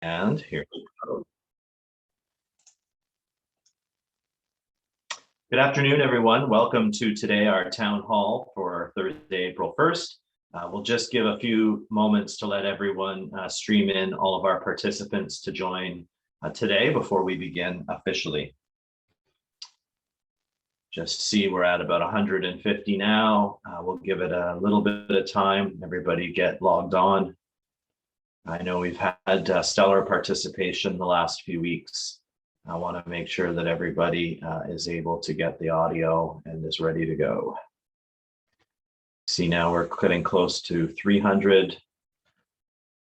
And here we go. Good afternoon, everyone. Welcome to today, our town hall for Thursday, April 1st. We'll just give a few moments to let everyone stream in all of our participants to join today before we begin officially. Just see we're at about 150 now. We'll give it a little bit of time. Everybody get logged on. I know we've had stellar participation the last few weeks. I want to make sure that everybody is able to get the audio and is ready to go. See, now we're getting close to 300.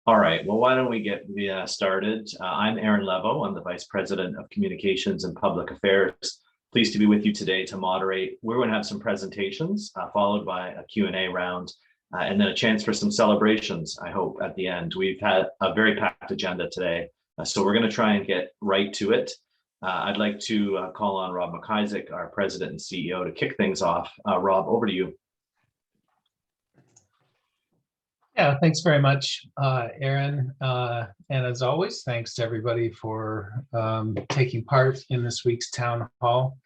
All right, well, why don't we get started? I'm Aaron Levo. I'm the Vice President of Communications and Public Affairs. Pleased to be with you today to moderate. We're going to have some presentations followed by a Q&A round and then a chance for some celebrations, I hope, at the end. We've had a very packed agenda today, so we're going to try and get right to it. I'd like to call on Rob McIsaac, our President and CEO, to kick things off. Rob, over to you. Yeah, thanks very much, Aaron. And as always, thanks to everybody for taking part in this week's town hall.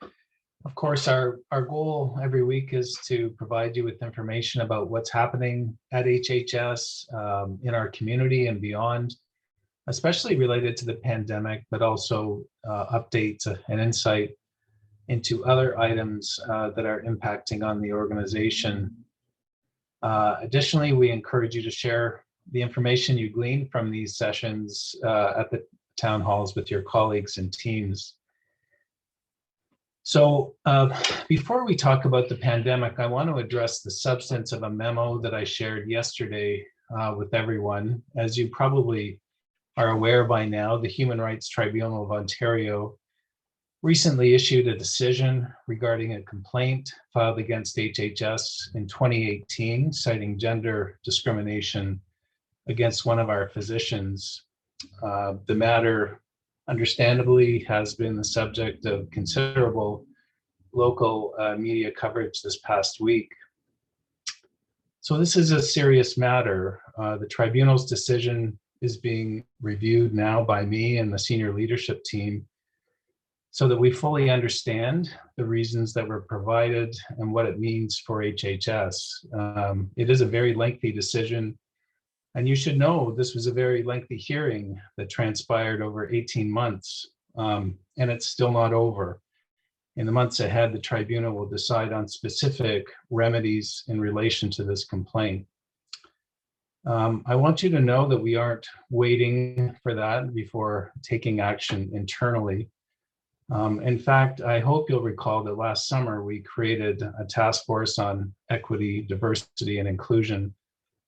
Of course, our goal every week is to provide you with information about what's happening at HHS, in our community and beyond, especially related to the pandemic, but also updates and insight into other items that are impacting on the organization. Additionally, we encourage you to share the information you glean from these sessions at the town halls with your colleagues and teams. So before we talk about the pandemic, I want to address the substance of a memo that I shared yesterday with everyone. As you probably are aware by now, the Human Rights Tribunal of Ontario recently issued a decision regarding a complaint filed against HHS in 2018, citing gender discrimination against one of our physicians. The matter, understandably, has been the subject of considerable local media coverage this past week. So this is a serious matter. The tribunal's decision is being reviewed now by me and the senior leadership team, so that we fully understand the reasons that were provided and what it means for HHS. It is a very lengthy decision, and you should know this was a very lengthy hearing that transpired over 18 months, and it's still not over. In the months ahead, the tribunal will decide on specific remedies in relation to this complaint. I want you to know that we aren't waiting for that before taking action internally. In fact, I hope you'll recall that last summer we created a task force on equity, diversity, and inclusion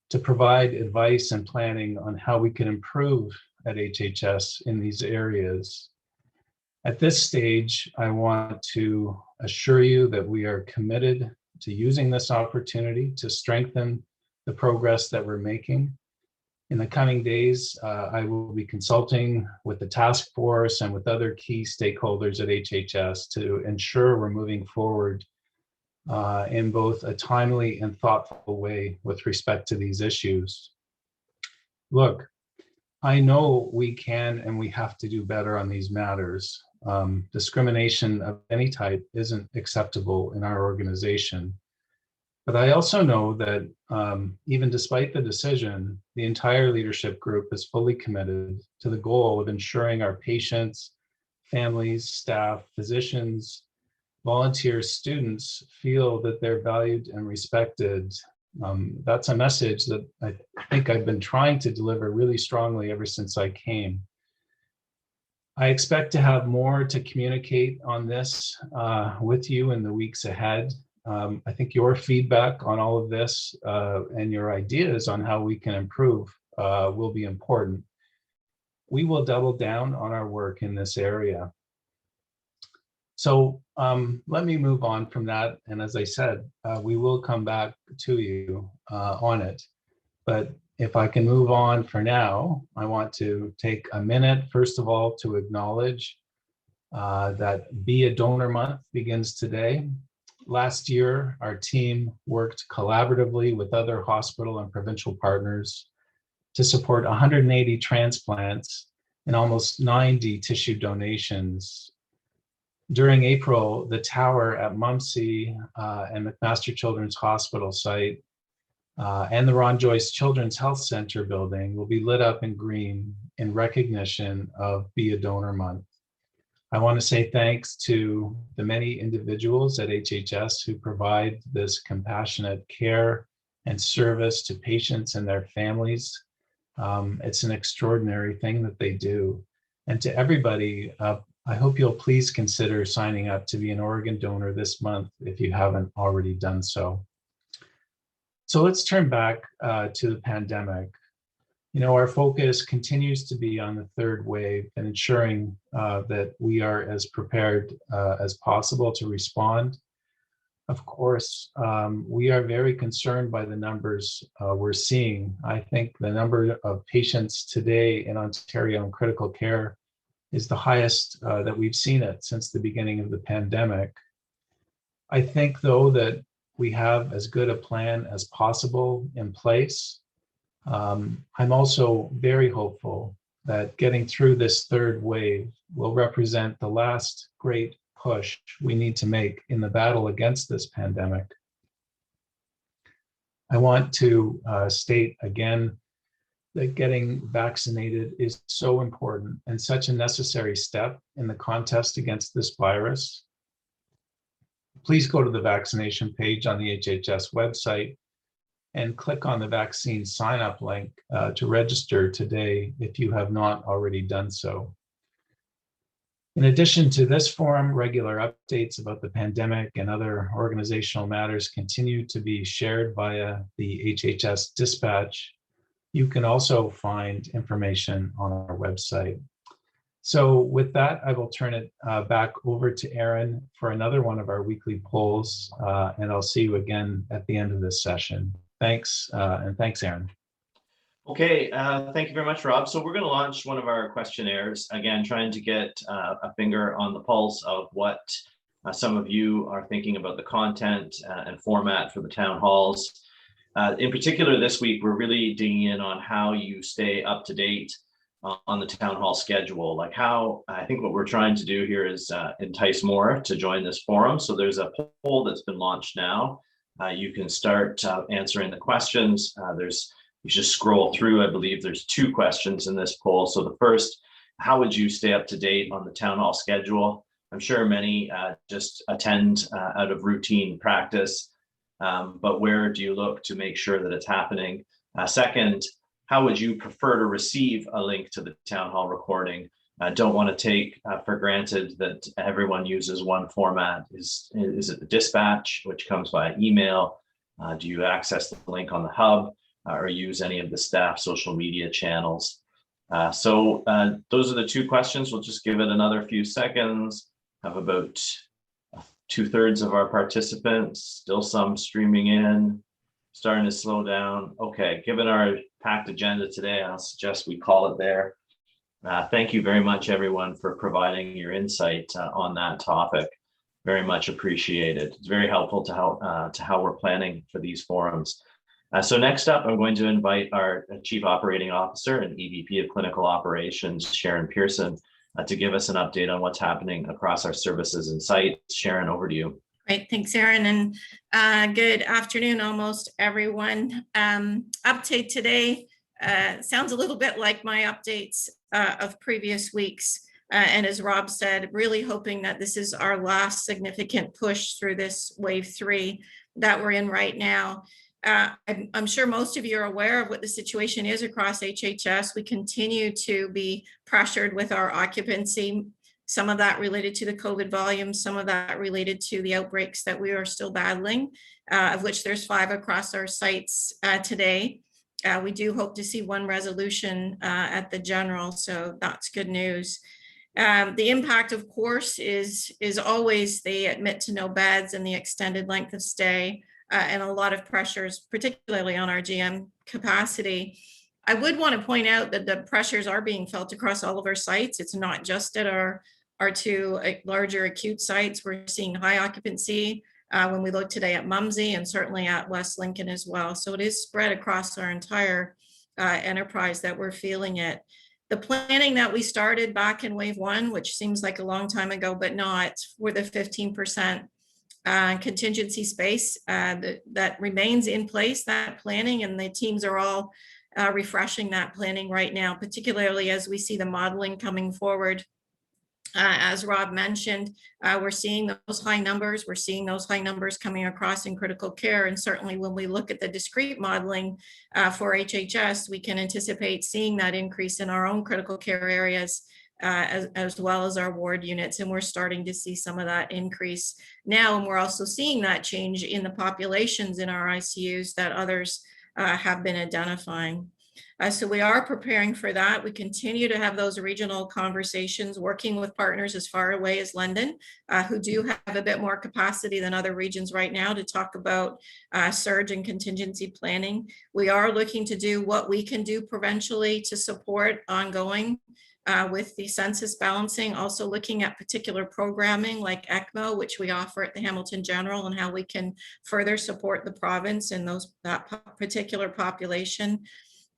to provide advice and planning on how we can improve at HHS in these areas. At this stage, I want to assure you that we are committed to using this opportunity to strengthen the progress that we're making. In the coming days, I will be consulting with the task force and with other key stakeholders at HHS to ensure we're moving forward in both a timely and thoughtful way with respect to these issues. Look, I know we can and we have to do better on these matters. Discrimination of any type isn't acceptable in our organization. But I also know that even despite the decision, the entire leadership group is fully committed to the goal of ensuring our patients, families, staff, physicians, volunteers, students feel that they're valued and respected. That's a message that I think I've been trying to deliver really strongly ever since I came. I expect to have more to communicate on this with you in the weeks ahead. I think your feedback on all of this and your ideas on how we can improve will be important. We will double down on our work in this area. So let me move on from that. And as I said, we will come back to you on it. But if I can move on for now, I want to take a minute, first of all, to acknowledge that Be a Donor Month begins today. Last year, our team worked collaboratively with other hospital and provincial partners to support 180 transplants and almost 90 tissue donations. During April, the tower at Mumsy and McMaster Children's Hospital site and the Ron Joyce Children's Health Center building will be lit up in green in recognition of Be a Donor Month. I want to say thanks to the many individuals at HHS who provide this compassionate care and service to patients and their families. It's an extraordinary thing that they do. And to everybody, I hope you'll please consider signing up to be an organ donor this month if you haven't already done so. So let's turn back to the pandemic. You know, our focus continues to be on the third wave and ensuring that we are as prepared as possible to respond. Of course, we are very concerned by the numbers we're seeing. I think the number of patients today in Ontario in critical care is the highest that we've seen it since the beginning of the pandemic. I think, though, that we have as good a plan as possible in place. I'm also very hopeful that getting through this third wave will represent the last great push we need to make in the battle against this pandemic. I want to state again that getting vaccinated is so important and such a necessary step in the contest against this virus. Please go to the vaccination page on the HHS website and click on the vaccine sign-up link to register today if you have not already done so. In addition to this forum, regular updates about the pandemic and other organizational matters continue to be shared via the HHS dispatch. You can also find information on our website. So with that, I will turn it back over to Aaron for another one of our weekly polls, and I'll see you again at the end of this session. Thanks, and thanks, Aaron. Okay, thank you very much, Rob. So we're going to launch one of our questionnaires, again, trying to get a finger on the pulse of what some of you are thinking about the content and format for the town halls. In particular, this week, we're really digging in on how you stay up to date on the town hall schedule. Like how, I think what we're trying to do here is entice more to join this forum. So there's a poll that's been launched now. You can start answering the questions. You just scroll through. I believe there's 2 questions in this poll. So the first, how would you stay up to date on the town hall schedule? I'm sure many just attend out of routine practice, but where do you look to make sure that it's happening? Second, how would you prefer to receive a link to the town hall recording? Don't want to take for granted that everyone uses one format. Is it the dispatch, which comes via email? Do you access the link on the hub or use any of the staff social media channels? So those are the 2 questions. We'll just give it another few seconds. Have about 2/3 of our participants, still some streaming in, starting to slow down. Okay, given our packed agenda today, I'll suggest we call it there. Thank you very much, everyone, for providing your insight on that topic. Very much appreciated. It's very helpful to how we're planning for these forums. So next up, I'm going to invite our Chief Operating Officer and EVP of Clinical Operations, Sharon Pearson, to give us an update on what's happening across our services and sites. Sharon, over to you. Great, thanks, Aaron, and good afternoon, almost everyone. Update today sounds a little bit like my updates of previous weeks. And as Rob said, really hoping that this is our last significant push through this wave 3 that we're in right now. I'm sure most of you are aware of what the situation is across HHS. We continue to be pressured with our occupancy, some of that related to the COVID volume, some of that related to the outbreaks that we are still battling, of which there's 5 across our sites today. We do hope to see one resolution at the general, so that's good news. The impact, of course, is always they admit to no beds and the extended length of stay. And a lot of pressures, particularly on our GM capacity. I would want to point out that the pressures are being felt across all of our sites. It's not just at our 2 larger acute sites. We're seeing high occupancy when we look today at Mumsy and certainly at West Lincoln as well. So it is spread across our entire enterprise that we're feeling it. The planning that we started back in wave 1, which seems like a long time ago, but not, for the 15% contingency space that remains in place, that planning, and the teams are all refreshing that planning right now, particularly as we see the modeling coming forward. As Rob mentioned, we're seeing those high numbers. We're seeing those high numbers coming across in critical care. And certainly when we look at the discrete modeling for HHS, we can anticipate seeing that increase in our own critical care areas as well as our ward units. And we're starting to see some of that increase now. And we're also seeing that change in the populations in our ICUs that others have been identifying. So we are preparing for that. We continue to have those regional conversations, working with partners as far away as London, who do have a bit more capacity than other regions right now to talk about surge and contingency planning. We are looking to do what we can do provincially to support ongoing with the census balancing, also looking at particular programming like ECMO, which we offer at the Hamilton General, and how we can further support the province and that particular population.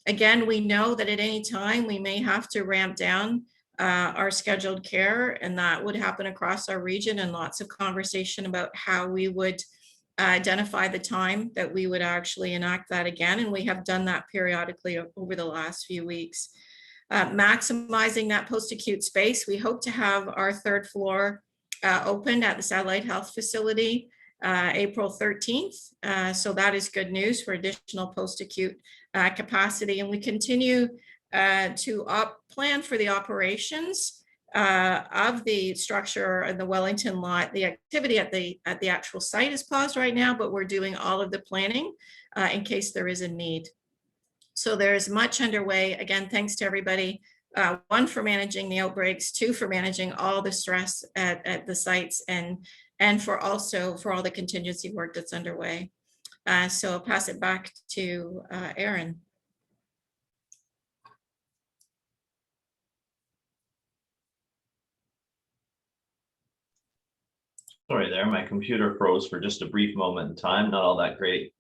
Again, we know that at any time we may have to ramp down our scheduled care, and that would happen across our region, and lots of conversation about how we would identify the time that we would actually enact that again. And we have done that periodically over the last few weeks. Maximizing that post-acute space, we hope to have our 3rd floor opened at the Satellite Health Facility April 13th. So that is good news for additional post-acute capacity. And we continue to plan for the operations of the structure in the Wellington lot. The activity at the actual site is paused right now, but we're doing all of the planning in case there is a need. So there's much underway. Again, thanks to everybody. 1, for managing the outbreaks, 2, for managing all the stress at the sites, and for all the contingency work that's underway. So I'll pass it back to Aaron. Sorry there, my computer froze for just a brief moment in time, not all that great.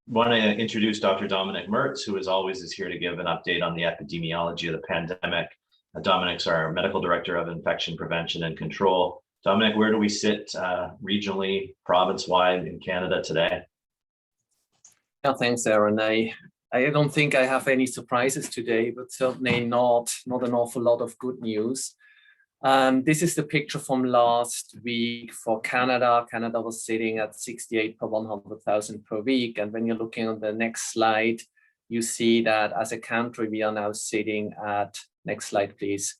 Want to introduce Dr. Dominic Mertz, who as always is here to give an update on the epidemiology of the pandemic. Dominic's our Medical Director of Infection Prevention and Control. Dominic, where do we sit regionally, province-wide in Canada today? Yeah, thanks, Aaron. I don't think I have any surprises today, but certainly not an awful lot of good news. This is the picture from last week for Canada. Canada was sitting at 68 per 100,000 per week. And when you're looking on the next slide, you see that as a country, we are now sitting at, next slide, please,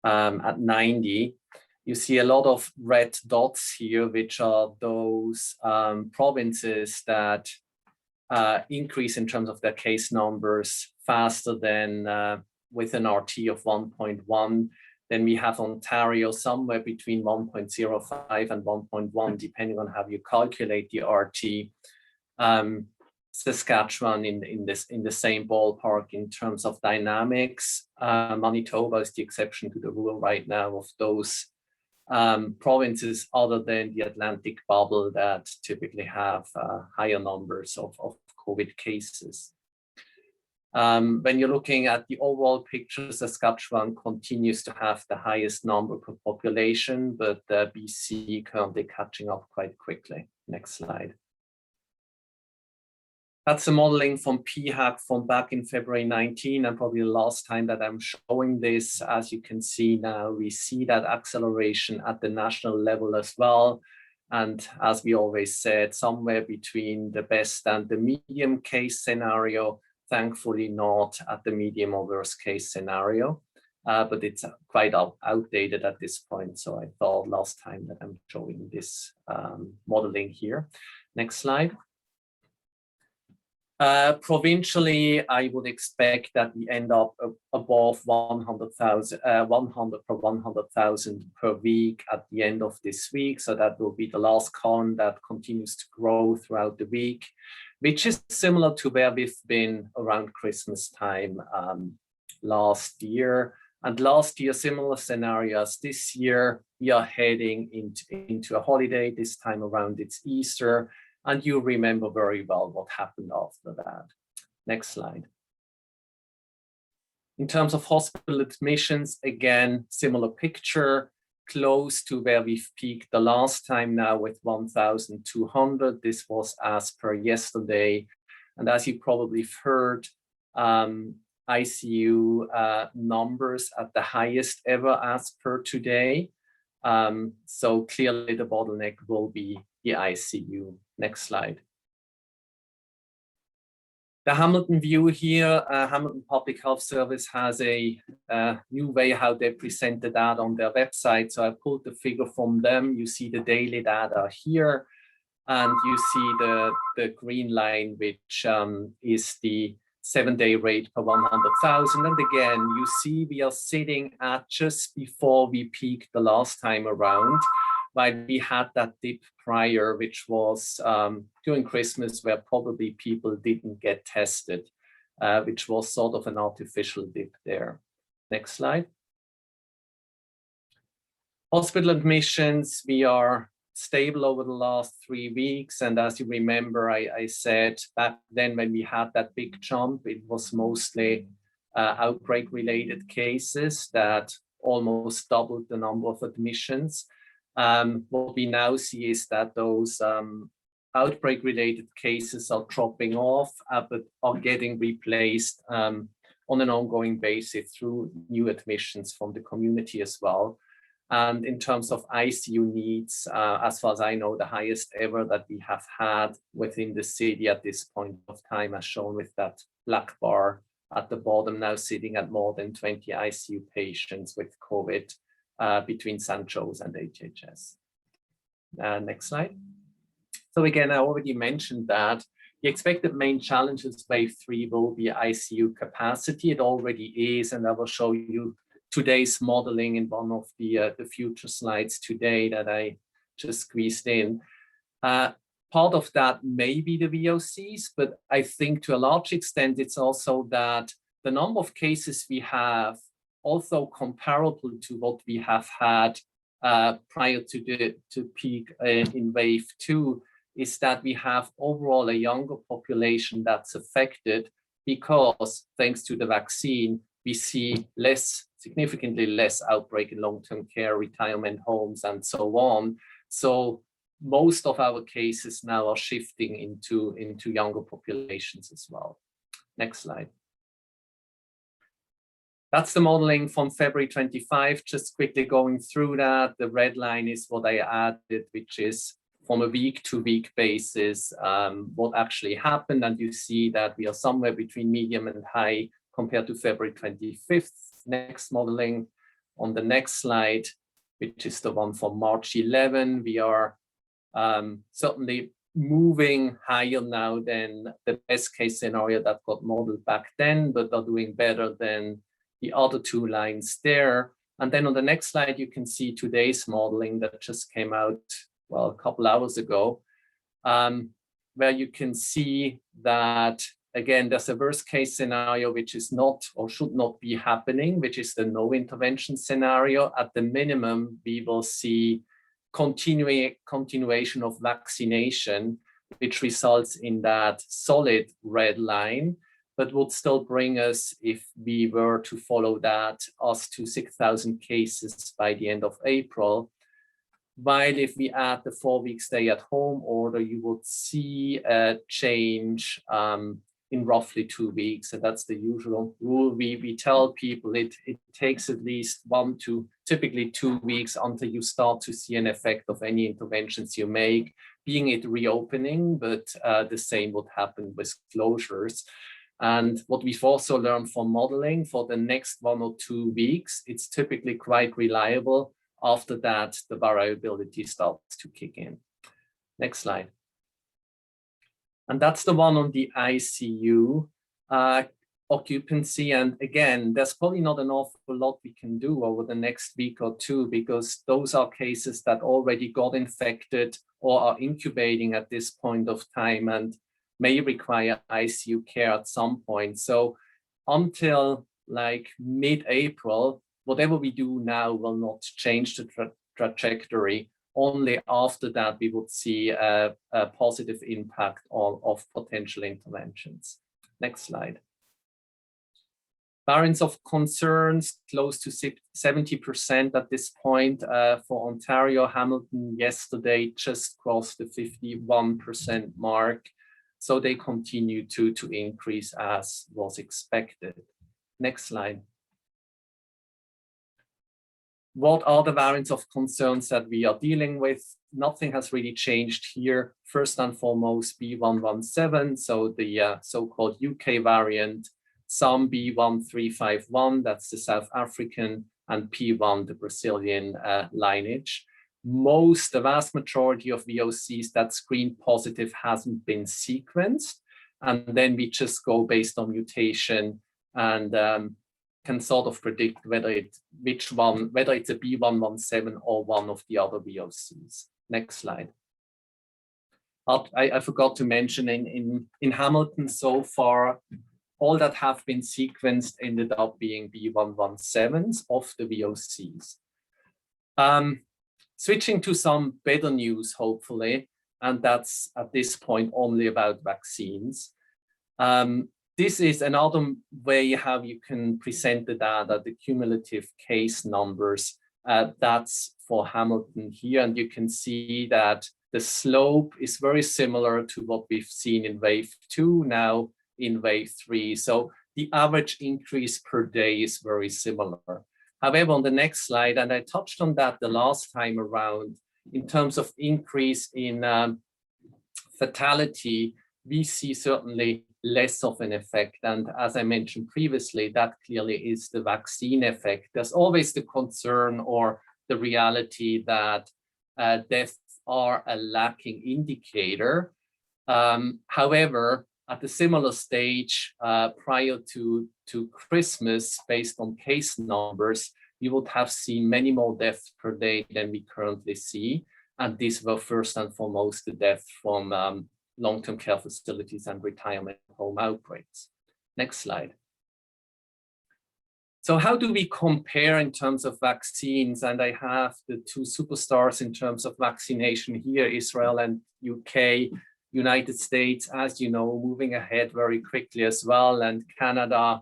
at 90. You see a lot of red dots here, which are those provinces that increase in terms of their case numbers faster than with an RT of 1.1. Then we have Ontario somewhere between 1.05 and 1.1, depending on how you calculate the RT. Saskatchewan in the same ballpark in terms of dynamics. Manitoba is the exception to the rule right now of those provinces other than the Atlantic bubble that typically have higher numbers of COVID cases. When you're looking at the overall picture, Saskatchewan continues to have the highest number per population, but BC currently catching up quite quickly. Next slide. That's the modeling from PHAC from back in February 19, and probably the last time that I'm showing this. As you can see now, we see that acceleration at the national level as well. And as we always said, somewhere between the best and the medium case scenario, thankfully not at the medium or worst case scenario, but it's quite outdated at this point. So I thought last time that I'm showing this modeling here. Next slide. Provincially, I would expect that we end up above 100,000, 100 per 100,000 per week at the end of this week. So that will be the last column that continues to grow throughout the week, which is similar to where we've been around Christmas time last year. And last year, similar scenarios. This year, we are heading into a holiday. This time around, it's Easter. And you remember very well what happened after that. Next slide. In terms of hospital admissions, again, similar picture, close to where we've peaked the last time now with 1,200. This was as per yesterday. And as you probably have heard, ICU numbers at the highest ever as per today. So clearly the bottleneck will be the ICU. Next slide. The Hamilton view here, Hamilton Public Health Service has a new way how they present the data on their website. So I pulled the figure from them. You see the daily data here, and you see the green line, which is the 7-day rate per 100,000. And again, you see we are sitting at just before we peaked the last time around, while we had that dip prior, which was during Christmas, where probably people didn't get tested, which was sort of an artificial dip there. Next slide. Hospital admissions, we are stable over the last 3 weeks. And as you remember, I said back then when we had that big jump, it was mostly outbreak-related cases that almost doubled the number of admissions. What we now see is that those outbreak-related cases are dropping off, but are getting replaced on an ongoing basis through new admissions from the community as well. And in terms of ICU needs, as far as I know, the highest ever that we have had within the city at this point of time, as shown with that black bar at the bottom, now sitting at more than 20 ICU patients with COVID between St. Joe's and HHS. Next slide. So again, I already mentioned that the expected main challenges wave 3 will be ICU capacity. It already is, and I will show you today's modeling in one of the future slides today that I just squeezed in. Part of that may be the VOCs, but I think to a large extent, it's also that the number of cases we have, also comparable to what we have had prior to peak in wave 2, is that we have overall a younger population that's affected because thanks to the vaccine, we see significantly less outbreak in long-term care, retirement homes, and so on. So most of our cases now are shifting into younger populations as well. Next slide. That's the modeling from February 25, just quickly going through that. The red line is what I added, which is from a week-to-week basis, what actually happened. And you see that we are somewhere between medium and high compared to February 25th. Next modeling on the next slide, which is the one from March 11. We are certainly moving higher now than the best case scenario that got modeled back then, but are doing better than the other two lines there. And then on the next slide, you can see today's modeling that just came out, well, a couple hours ago, where you can see that, again, there's a worst case scenario, which is not or should not be happening, which is the no intervention scenario. At the minimum, we will see continuation of vaccination, which results in that solid red line, but would still bring us, if we were to follow that, us to 6,000 cases by the end of April. While if we add the 4-week stay at home order, you would see a change in roughly 2 weeks. And that's the usual rule. We tell people it takes at least 1 to typically 2 weeks until you start to see an effect of any interventions you make, being it reopening, but the same would happen with closures. And what we've also learned from modeling for the next 1 or 2 weeks, it's typically quite reliable. After that, the variability starts to kick in. Next slide. And that's the one on the ICU occupancy. And again, there's probably not an awful lot we can do over the next week or two, because those are cases that already got infected or are incubating at this point of time and may require ICU care at some point. So until like mid-April, whatever we do now will not change the trajectory. Only after that we would see a positive impact of potential interventions. Next slide. Variants of concerns close to 70% at this point for Ontario. Hamilton yesterday just crossed the 51% mark. So they continue to increase as was expected. Next slide. What are the variants of concerns that we are dealing with? Nothing has really changed here. First and foremost, B.1.1.7, so the so-called UK variant, some B.1.351, that's the South African, and P.1, the Brazilian lineage. The vast majority of VOCs that screen positive hasn't been sequenced. And then we just go based on mutation and can sort of predict whether it's a B.1.1.7 or one of the other VOCs. Next slide. I forgot to mention in Hamilton so far, all that have been sequenced ended up being B.1.1.7s of the VOCs. Switching to some better news, hopefully, and that's at this point only about vaccines. This is another way how you can present the data, the cumulative case numbers. That's for Hamilton here, and you can see that the slope is very similar to what we've seen in wave 2, now in wave 3. So the average increase per day is very similar. However, on the next slide, and I touched on that the last time around, in terms of increase in fatality, we see certainly less of an effect. And as I mentioned previously, that clearly is the vaccine effect. There's always the concern or the reality that deaths are a lacking indicator. However, at a similar stage prior to Christmas, based on case numbers, we would have seen many more deaths per day than we currently see. And these were first and foremost the deaths from long-term care facilities and retirement home outbreaks. Next slide. So how do we compare in terms of vaccines? And I have the two superstars in terms of vaccination here, Israel and UK. United States, as you know, moving ahead very quickly as well, and Canada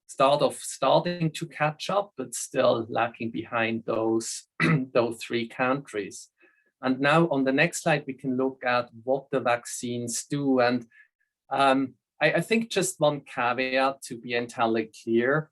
starting to catch up, but still lacking behind those three countries. And now on the next slide, we can look at what the vaccines do. And I think just one caveat to be entirely clear,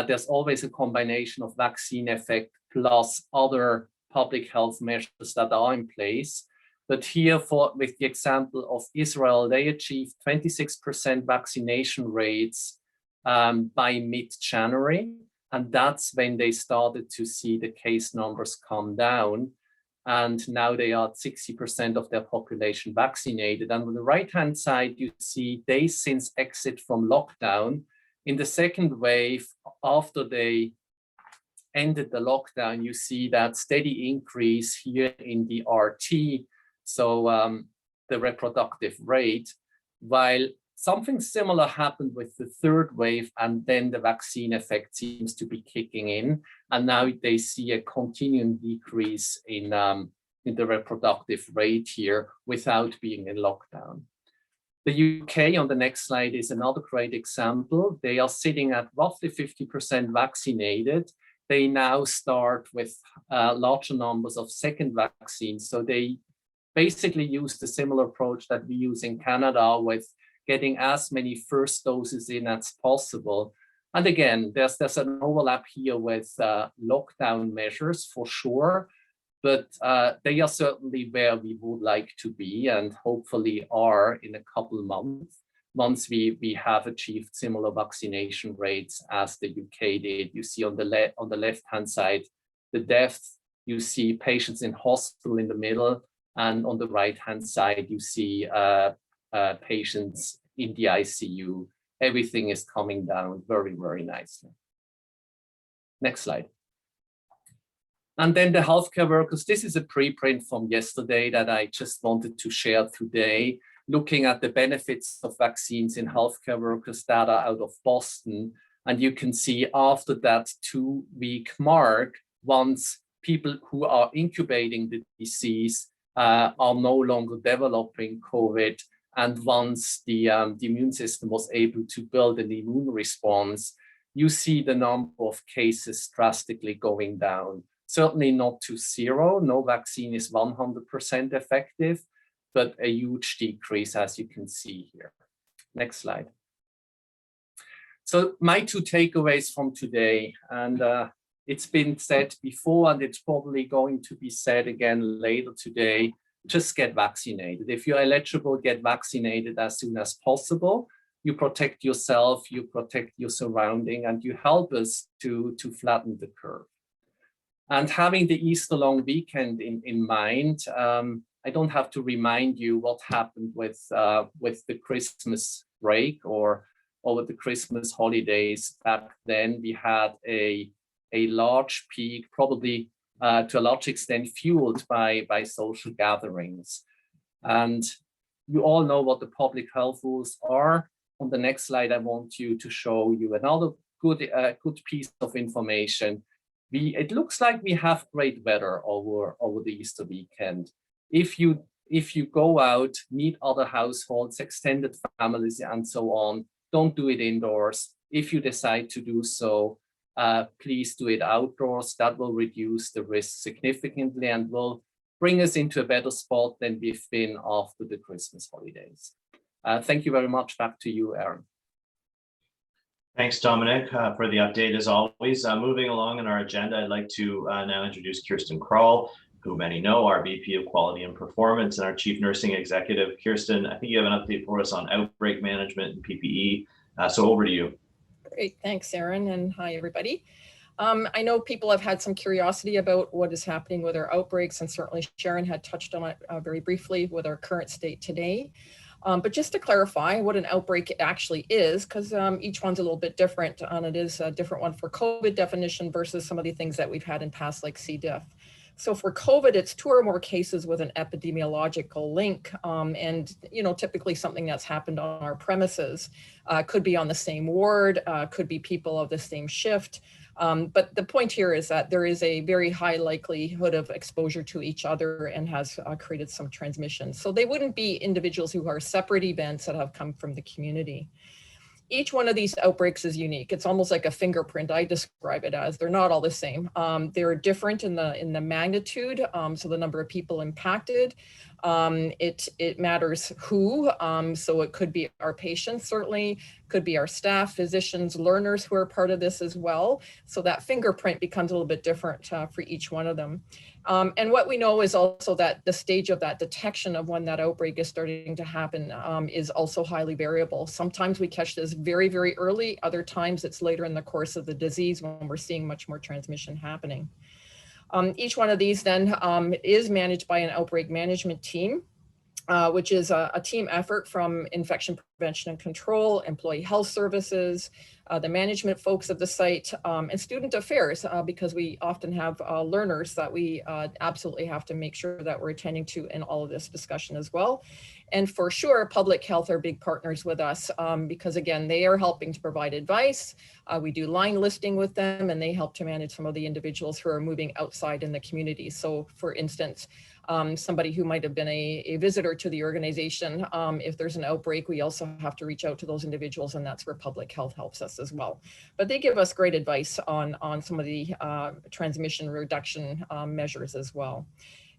there's always a combination of vaccine effect plus other public health measures that are in place. But here, with the example of Israel, they achieved 26% vaccination rates by mid-January. And that's when they started to see the case numbers come down. And now they are at 60% of their population vaccinated. And on the right-hand side, you see days since exit from lockdown. In the second wave, after they ended the lockdown, you see that steady increase here in the RT. So the reproductive rate, while something similar happened with the third wave, and then the vaccine effect seems to be kicking in, and now they see a continuing decrease in the reproductive rate here without being in lockdown. The UK on the next slide is another great example. They are sitting at roughly 50% vaccinated. They now start with larger numbers of second vaccines. So they basically use the similar approach that we use in Canada with getting as many first doses in as possible. And again, there's an overlap here with lockdown measures for sure, but they are certainly where we would like to be and hopefully are in a couple of months once we have achieved similar vaccination rates as the UK did. You see on the left-hand side, the deaths, you see patients in hospital in the middle, and on the right-hand side, you see patients in the ICU. Everything is coming down very, very nicely. Next slide. And then the healthcare workers. This is a preprint from yesterday that I just wanted to share today, looking at the benefits of vaccines in healthcare workers data out of Boston. And you can see after that 2-week mark, once people who are incubating the disease are no longer developing COVID, And once the immune system was able to build an immune response, you see the number of cases drastically going down. Certainly not to zero. No vaccine is 100% effective, but a huge decrease, as you can see here. Next slide. So my two takeaways from today, and it's been said before, and it's probably going to be said again later today, just get vaccinated. If you're eligible, get vaccinated as soon as possible. You protect yourself, you protect your surrounding, and you help us to flatten the curve. And having the Easter long weekend in mind, I don't have to remind you what happened with the Christmas break or over the Christmas holidays. Back then, we had a large peak, probably to a large extent fueled by social gatherings. And you all know what the public health rules are. On the next slide, I want you to show you another good piece of information. It looks like we have great weather over the Easter weekend. If you go out, meet other households, extended families, and so on, don't do it indoors. If you decide to do so, please do it outdoors. That will reduce the risk significantly and will bring us into a better spot than we've been after the Christmas holidays. Thank you very much. Back to you, Aaron. Thanks, Dominic, for the update as always. Moving along in our agenda, I'd like to now introduce Kirsten Krall, who many know, our VP of Quality and Performance and our Chief Nursing Executive. Kirsten, I think you have an update for us on outbreak management and PPE. So over to you. Great, thanks, Aaron, and hi, everybody. I know people have had some curiosity about what is happening with our outbreaks, and certainly Sharon had touched on it very briefly with our current state today. But just to clarify what an outbreak actually is, because each one's a little bit different, and it is a different one for COVID definition versus some of the things that we've had in past, like C. diff. So for COVID, it's 2 or more cases with an epidemiological link, and typically something that's happened on our premises. Could be on the same ward, could be people of the same shift. But the point here is that there is a very high likelihood of exposure to each other and has created some transmission. So they wouldn't be individuals who are separate events that have come from the community. Each one of these outbreaks is unique. It's almost like a fingerprint. I describe it as. They're not all the same. They're different in the magnitude, so the number of people impacted. It matters who, so it could be our patients, certainly, could be our staff, physicians, learners who are part of this as well. So that fingerprint becomes a little bit different for each one of them. And what we know is also that the stage of that detection of when that outbreak is starting to happen is also highly variable. Sometimes we catch this very, very early. Other times it's later in the course of the disease when we're seeing much more transmission happening. Each one of these then is managed by an outbreak management team, which is a team effort from infection prevention and control, employee health services, the management folks of the site, and student affairs, because we often have learners that we absolutely have to make sure that we're attending to in all of this discussion as well. And for sure, public health are big partners with us because again, they are helping to provide advice. We do line listing with them and they help to manage some of the individuals who are moving outside in the community. So for instance, somebody who might have been a visitor to the organization, if there's an outbreak, we also have to reach out to those individuals, and that's where public health helps us as well. But they give us great advice on some of the transmission reduction measures as well.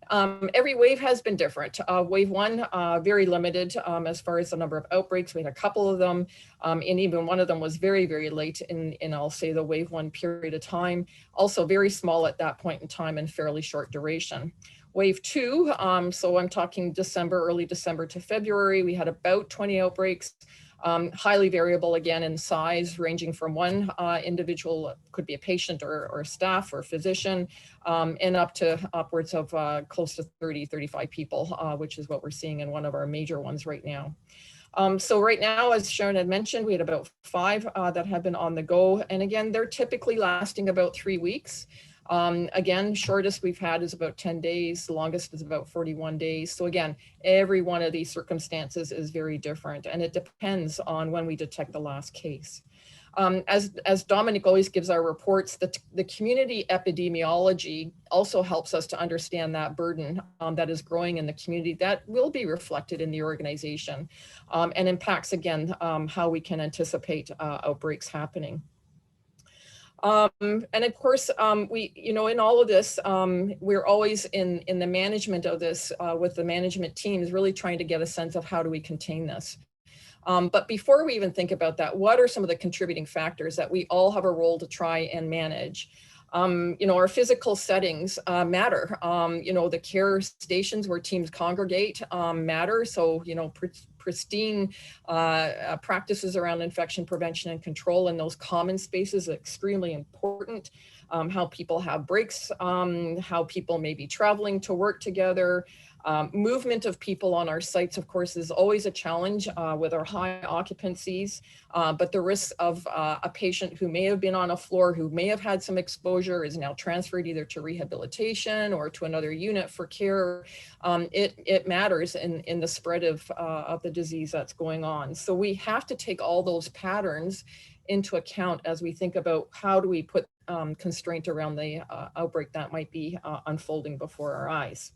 Every wave has been different. Wave 1, very limited as far as the number of outbreaks. We had a couple of them, and even one of them was very, very late in I'll say the wave 1 period of time. Also very small at that point in time and fairly short duration. Wave 2, so I'm talking December, early December to February, we had about 20 outbreaks, highly variable again in size, ranging from one individual, could be a patient or staff or physician, and up to upwards of close to 30, 35 people, which is what we're seeing in one of our major ones right now. So right now, as Sharon had mentioned, we had about 5 that have been on the go. And again, they're typically lasting about 3 weeks. Again, shortest we've had is about 10 days, the longest is about 41 days. So again, every one of these circumstances is very different and it depends on when we detect the last case. As Dominic always gives our reports, the community epidemiology also helps us to understand that burden that is growing in the community that will be reflected in the organization and impacts, again, how we can anticipate outbreaks happening. And of course, in all of this, we're always in the management of this with the management teams, really trying to get a sense of how do we contain this. But before we even think about that, what are some of the contributing factors that we all have a role to try and manage? Our physical settings matter. The care stations where teams congregate matter. So, pristine practices around infection prevention and control in those common spaces are extremely important. How people have breaks, how people may be traveling to work together. Movement of people on our sites, of course, is always a challenge with our high occupancies, but the risk of a patient who may have been on a floor, who may have had some exposure, is now transferred either to rehabilitation or to another unit for care. It matters in the spread of the disease that's going on. So we have to take all those patterns into account as we think about how do we put constraint around the outbreak that might be unfolding before our eyes.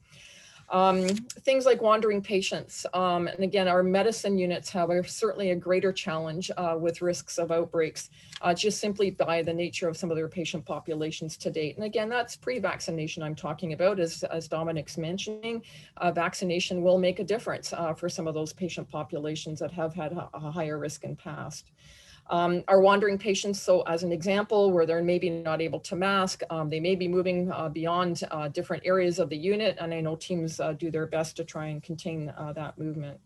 Things like wandering patients. And again, our medicine units have certainly a greater challenge with risks of outbreaks, just simply by the nature of some of their patient populations to date. And again, that's pre-vaccination I'm talking about, as Dominic's mentioning. Vaccination will make a difference for some of those patient populations that have had a higher risk in past. Our wandering patients, so as an example, where they're maybe not able to mask, they may be moving beyond different areas of the unit, and I know teams do their best to try and contain that movement.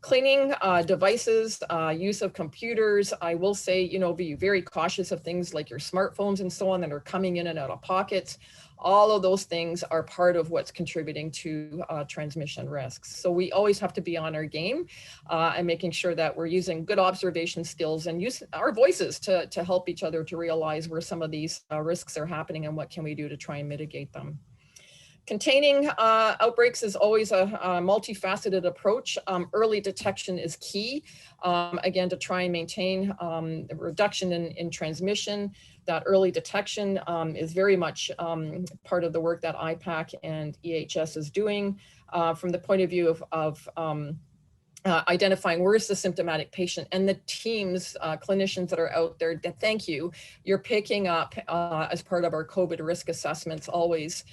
Cleaning devices, use of computers, I will say, be very cautious of things like your smartphones and so on that are coming in and out of pockets. All of those things are part of what's contributing to transmission risks. So we always have to be on our game and making sure that we're using good observation skills and use our voices to help each other to realize where some of these risks are happening and what can we do to try and mitigate them. Containing outbreaks is always a multifaceted approach. Early detection is key, again, to try and maintain the reduction in transmission. That early detection is very much part of the work that IPAC and EHS is doing from the point of view of identifying where's the symptomatic patient, and the teams, clinicians that are out there, thank you. You're picking up as part of our COVID risk assessments always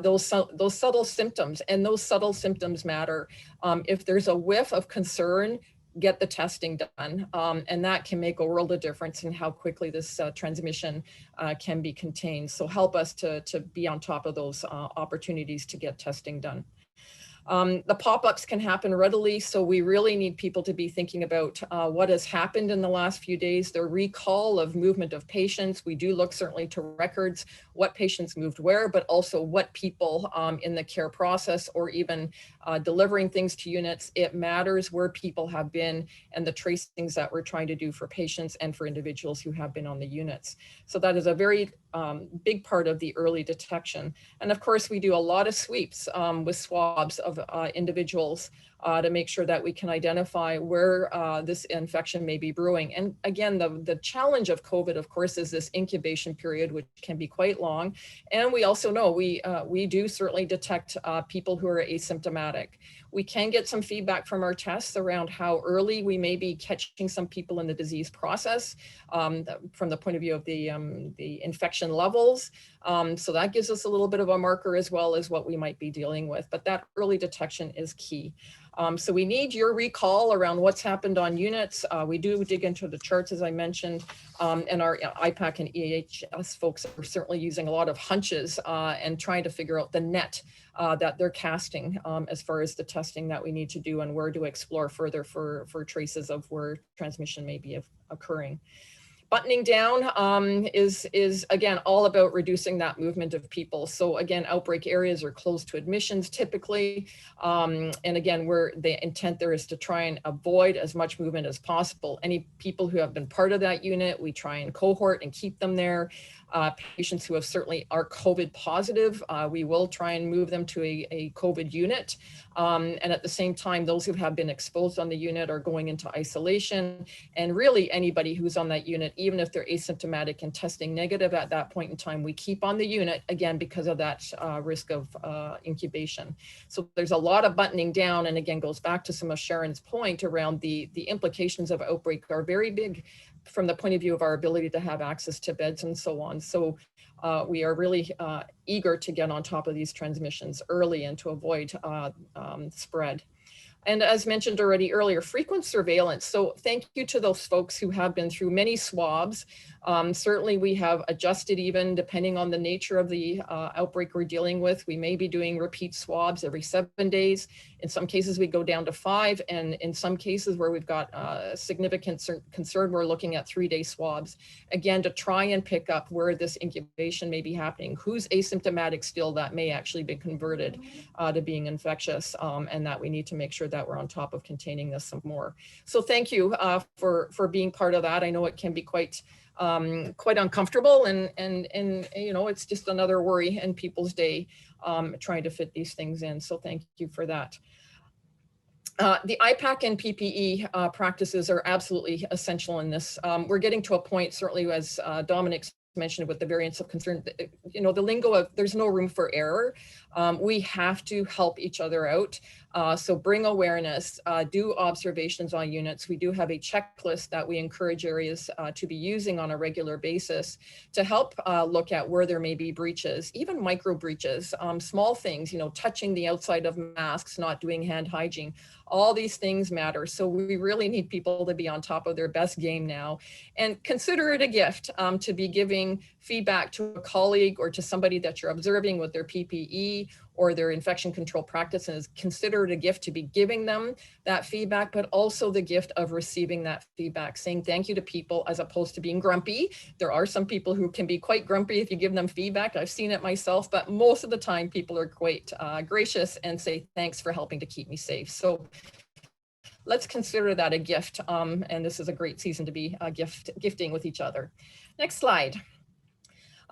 those subtle symptoms, and those subtle symptoms matter. If there's a whiff of concern, get the testing done, and that can make a world of difference in how quickly this transmission can be contained. So help us to be on top of those opportunities to get testing done. The pop-ups can happen readily, so we really need people to be thinking about what has happened in the last few days, the recall of movement of patients. We do look certainly to records, what patients moved where, but also what people in the care process or even delivering things to units. It matters where people have been and the tracings that we're trying to do for patients and for individuals who have been on the units. So that is a very big part of the early detection. And of course, we do a lot of sweeps with swabs of individuals to make sure that we can identify where this infection may be brewing. And again, the challenge of COVID, of course, is this incubation period, which can be quite long. And we also know we do certainly detect people who are asymptomatic. We can get some feedback from our tests around how early we may be catching some people in the disease process from the point of view of the infection levels. So that gives us a little bit of a marker as well as what we might be dealing with. But that early detection is key. So we need your recall around what's happened on units. We do dig into the charts, as I mentioned, and our IPAC and EHS folks are certainly using a lot of hunches and trying to figure out the net that they're casting as far as the testing that we need to do and where to explore further for traces of where transmission may be occurring. Buttoning down is again, all about reducing that movement of people. So again, outbreak areas are closed to admissions typically. And again, the intent there is to try and avoid as much movement as possible. Any people who have been part of that unit, we try and cohort and keep them there. Patients who have certainly are COVID positive, we will try and move them to a COVID unit. And at the same time, those who have been exposed on the unit are going into isolation. And really anybody who's on that unit, even if they're asymptomatic and testing negative at that point in time, we keep on the unit, again, because of that risk of incubation. So there's a lot of buttoning down, and again, goes back to some of Sharon's point around the implications of outbreak are very big from the point of view of our ability to have access to beds and so on. So we are really eager to get on top of these transmissions early and to avoid spread. And as mentioned already earlier, frequent surveillance. So thank you to those folks who have been through many swabs. Certainly we have adjusted, even depending on the nature of the outbreak we're dealing with. We may be doing repeat swabs every 7 days. In some cases we go down to 5. And in some cases where we've got significant concern, we're looking at 3-day swabs. Again, to try and pick up where this incubation may be happening, who's asymptomatic still that may actually be converted to being infectious, and that we need to make sure that we're on top of containing this some more. So thank you for being part of that. I know it can be quite uncomfortable, and you know, it's just another worry in people's day trying to fit these things in. So thank you for that. The IPAC and PPE practices are absolutely essential in this. We're getting to a point, certainly as Dominic mentioned, with the variants of concern, you know, the lingo of there's no room for error. We have to help each other out. So bring awareness, do observations on units. We do have a checklist that we encourage areas to be using on a regular basis to help look at where there may be breaches, even micro breaches, small things, you know, touching the outside of masks, not doing hand hygiene. All these things matter. So we really need people to be on top of their best game now, and consider it a gift to be giving feedback to a colleague or to somebody that you're observing with their PPE or their infection control practices. Consider it a gift to be giving them that feedback, but also the gift of receiving that feedback, saying thank you to people as opposed to being grumpy. There are some people who can be quite grumpy if you give them feedback. I've seen it myself, but most of the time people are quite gracious and say, thanks for helping to keep me safe. So let's consider that a gift. And this is a great season to be gifting with each other. Next slide.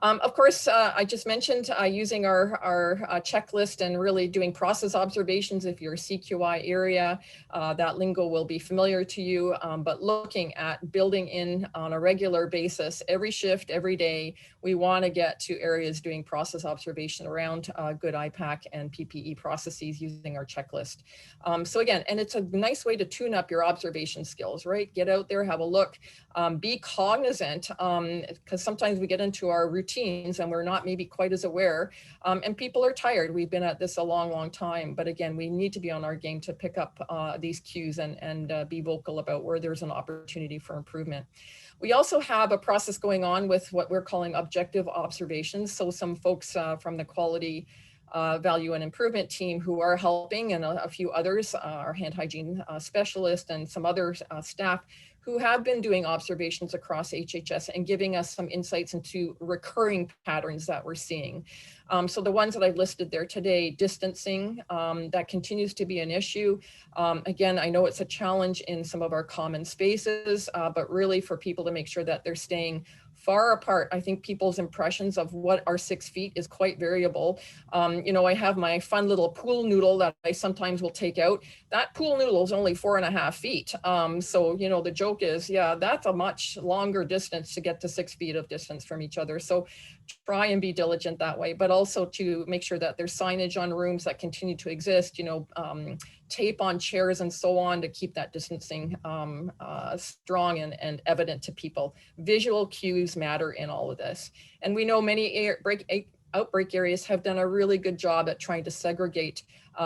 Of course, I just mentioned using our checklist and really doing process observations. If you're a CQI area, that lingo will be familiar to you, but looking at building in on a regular basis, every shift, every day, we want to get to areas doing process observation around good IPAC and PPE processes using our checklist. So again, and it's a nice way to tune up your observation skills, right? Get out there, have a look, be cognizant, because sometimes we get into our routines and we're not maybe quite as aware, and people are tired. We've been at this a long, long time, but again, we need to be on our game to pick up these cues and be vocal about where there's an opportunity for improvement. We also have a process going on with what we're calling objective observations. So some folks from the quality value and improvement team who are helping, and a few others, our hand hygiene specialist and some other staff who have been doing observations across HHS and giving us some insights into recurring patterns that we're seeing. So the ones that I've listed there today, distancing, that continues to be an issue. Again, I know it's a challenge in some of our common spaces, but really for people to make sure that they're staying far apart. I think people's impressions of what are 6 feet is quite variable. You know, I have my fun little pool noodle that I sometimes will take out. That pool noodle is only 4.5 feet. So, you know, the joke is, yeah, that's a much longer distance to get to 6 feet of distance from each other. So try and be diligent that way, but also to make sure that there's signage on rooms that continue to exist, you know, tape on chairs and so on to keep that distancing strong and evident to people. Visual cues matter in all of this. And we know many outbreak areas have done a really good job at trying to segregate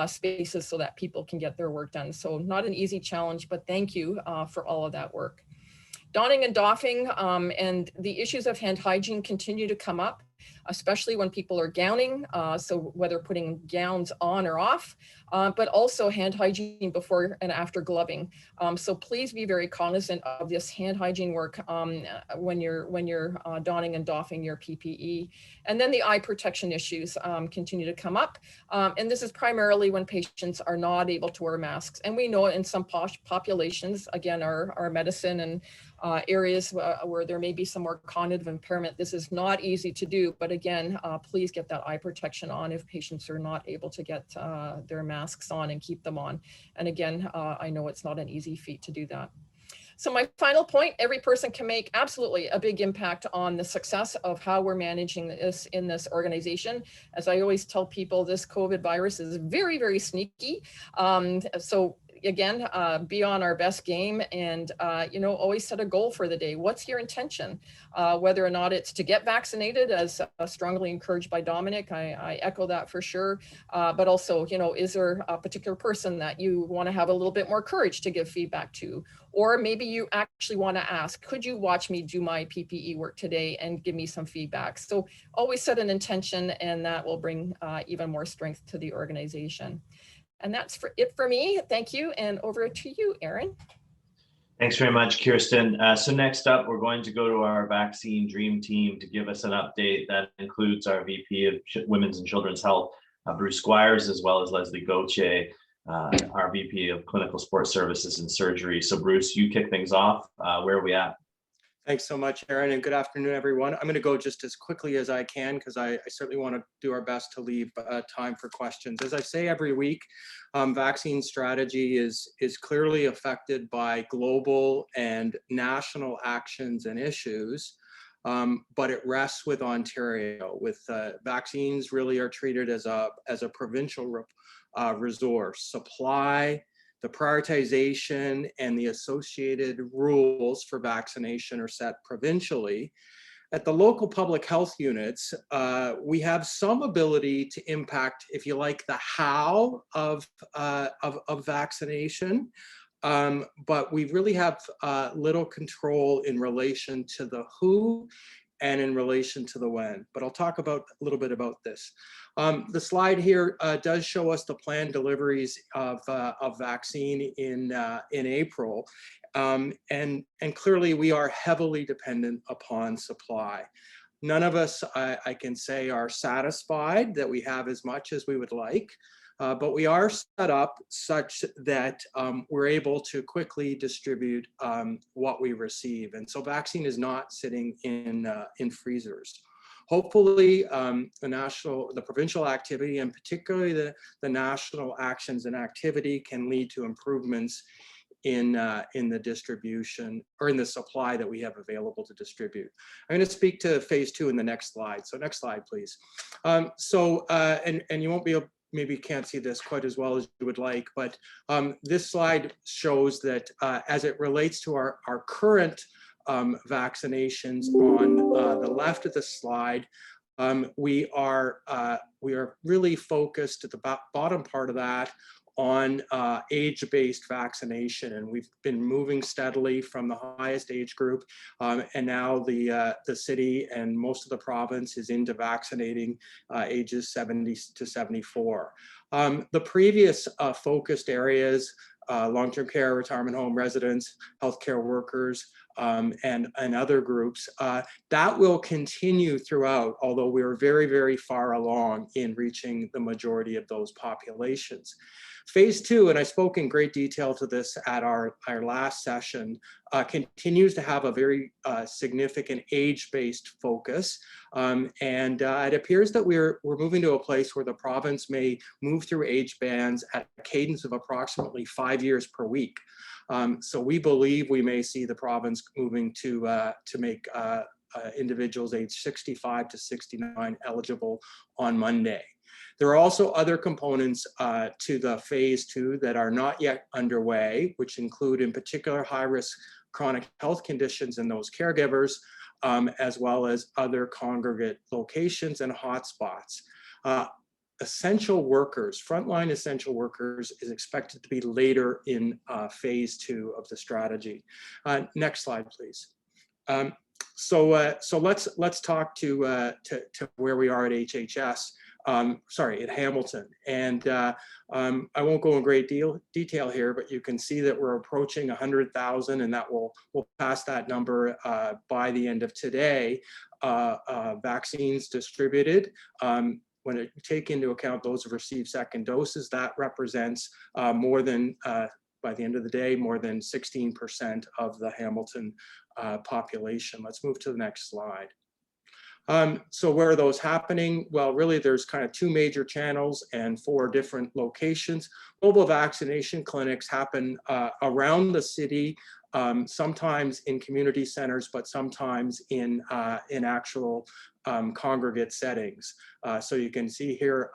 spaces so that people can get their work done. So not an easy challenge, but thank you for all of that work. Donning and doffing and the issues of hand hygiene continue to come up. especially when people are gowning. So whether putting gowns on or off, but also hand hygiene before and after gloving. So please be very cognizant of this hand hygiene work when you're donning and doffing your PPE. And then the eye protection issues continue to come up. And this is primarily when patients are not able to wear masks. And we know in some populations, again, our medicine and areas where there may be some more cognitive impairment, this is not easy to do. But again, please get that eye protection on if patients are not able to get their masks on and keep them on. And again, I know it's not an easy feat to do that. So my final point, every person can make absolutely a big impact on the success of how we're managing this in this organization. As I always tell people, this COVID virus is very, very sneaky. So again, be on our best game and, always set a goal for the day. What's your intention? Whether or not it's to get vaccinated, as strongly encouraged by Dominic, I echo that for sure. But also, is there a particular person that you want to have a little bit more courage to give feedback to? Or maybe you actually want to ask, could you watch me do my PPE work today and give me some feedback? So always set an intention, and that will bring even more strength to the organization. And that's it for me. Thank you. And over to you, Aaron. Thanks very much, Kirsten. So next up, we're going to go to our vaccine dream team to give us an update. That includes our VP of Women's and Children's Health, Bruce Squires, as well as Leslie Gauthier, our VP of Clinical Support Services and Surgery. So Bruce, you kick things off. Where are we at? Thanks so much, Aaron, and good afternoon, everyone. I'm going to go just as quickly as I can because I certainly want to do our best to leave time for questions. As I say every week, vaccine strategy is clearly affected by global and national actions and issues, but it rests with Ontario. With vaccines really are treated as a provincial resource. Supply, the prioritization, and the associated rules for vaccination are set provincially. At the local public health units, we have some ability to impact, if you like, the how of vaccination, but we really have little control in relation to the who and in relation to the when. But I'll talk a little bit about this. The slide here does show us the planned deliveries of vaccine in April, and clearly we are heavily dependent upon supply. None of us, I can say, are satisfied that we have as much as we would like, but we are set up such that we're able to quickly distribute what we receive, and so vaccine is not sitting in freezers. Hopefully, the provincial activity, and particularly the national actions and activity, can lead to improvements in the distribution or in the supply that we have available to distribute. I'm going to speak to phase 2 in the next slide. So next slide, please. And you won't be able, maybe you can't see this quite as well as you would like, but this slide shows that as it relates to our current vaccinations on the left of the slide, we are really focused at the bottom part of that on age-based vaccination, and we've been moving steadily from the highest age group, and now the city and most of the province is into vaccinating ages 70 to 74. The previous focused areas, long-term care, retirement home residents, healthcare workers, and other groups, that will continue throughout, although we are very, very far along in reaching the majority of those populations. Phase 2, and I spoke in great detail to this at our last session, continues to have a very significant age-based focus, and it appears that we're moving to a place where the province may move through age bands at a cadence of approximately 5 years per week. So we believe we may see the province moving to make individuals age 65 to 69 eligible on Monday. There are also other components to the phase 2 that are not yet underway, which include in particular high-risk chronic health conditions in those caregivers, as well as other congregate locations and hotspots. Essential workers, frontline essential workers, is expected to be later in phase 2 of the strategy. Next slide, please. So let's talk to where we are at HHS. At Hamilton. And I won't go in great detail here, but you can see that we're approaching 100,000, and that we'll pass that number by the end of today. Vaccines distributed. When you take into account those who received second doses, that represents more than, by the end of the day, more than 16% of the Hamilton population. Let's move to the next slide. So where are those happening? Well, really, there's kind of two major channels and 4 different locations. Mobile vaccination clinics happen around the city, sometimes in community centers, but sometimes in actual congregate settings. So you can see here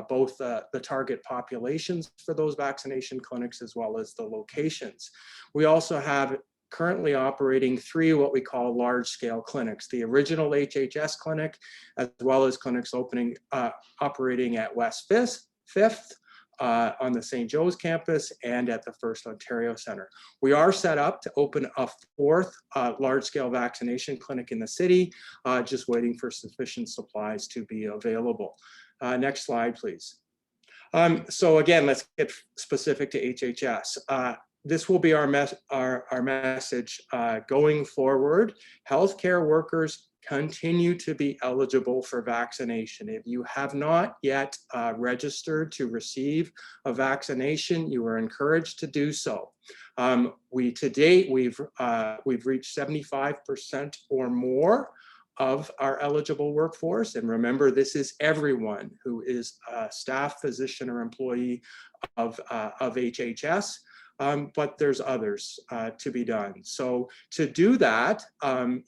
both the target populations for those vaccination clinics as well as the locations. We also have currently operating 3 what we call large-scale clinics: the original HHS clinic, as well as clinics operating at West 5th on the St. Joe's campus and at the First Ontario Centre. We are set up to open a 4th large-scale vaccination clinic in the city, just waiting for sufficient supplies to be available. Next slide, please. So again, let's get specific to HHS. This will be our message going forward. Healthcare workers continue to be eligible for vaccination. If you have not yet registered to receive a vaccination, you are encouraged to do so. To date, we've reached 75% or more of our eligible workforce. And remember, this is everyone who is a staff, physician, or employee of HHS. But there's others to be done. So to do that,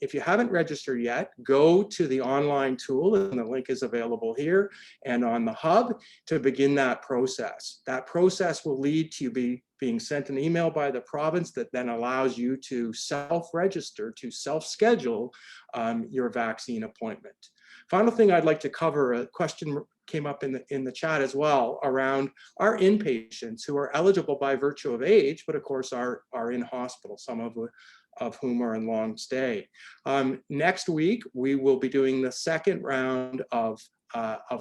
if you haven't registered yet, go to the online tool, and the link is available here and on the hub to begin that process. That process will lead to you being sent an email by the province that then allows you to self-register, to self-schedule your vaccine appointment. Final thing I'd like to cover, a question came up in the chat as well, around our inpatients who are eligible by virtue of age, but of course are in hospital, some of whom are in long stay. Next week, we will be doing the second round of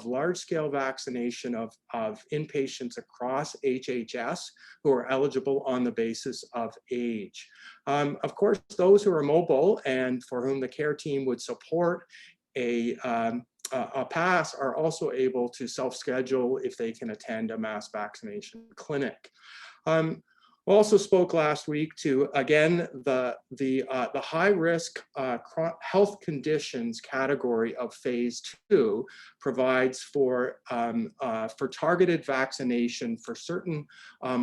large-scale vaccination of inpatients across HHS who are eligible on the basis of age. Of course, those who are mobile and for whom the care team would support a pass are also able to self-schedule if they can attend a mass vaccination clinic. We also spoke last week to, again, the high-risk health conditions category of phase 2 provides for targeted vaccination for certain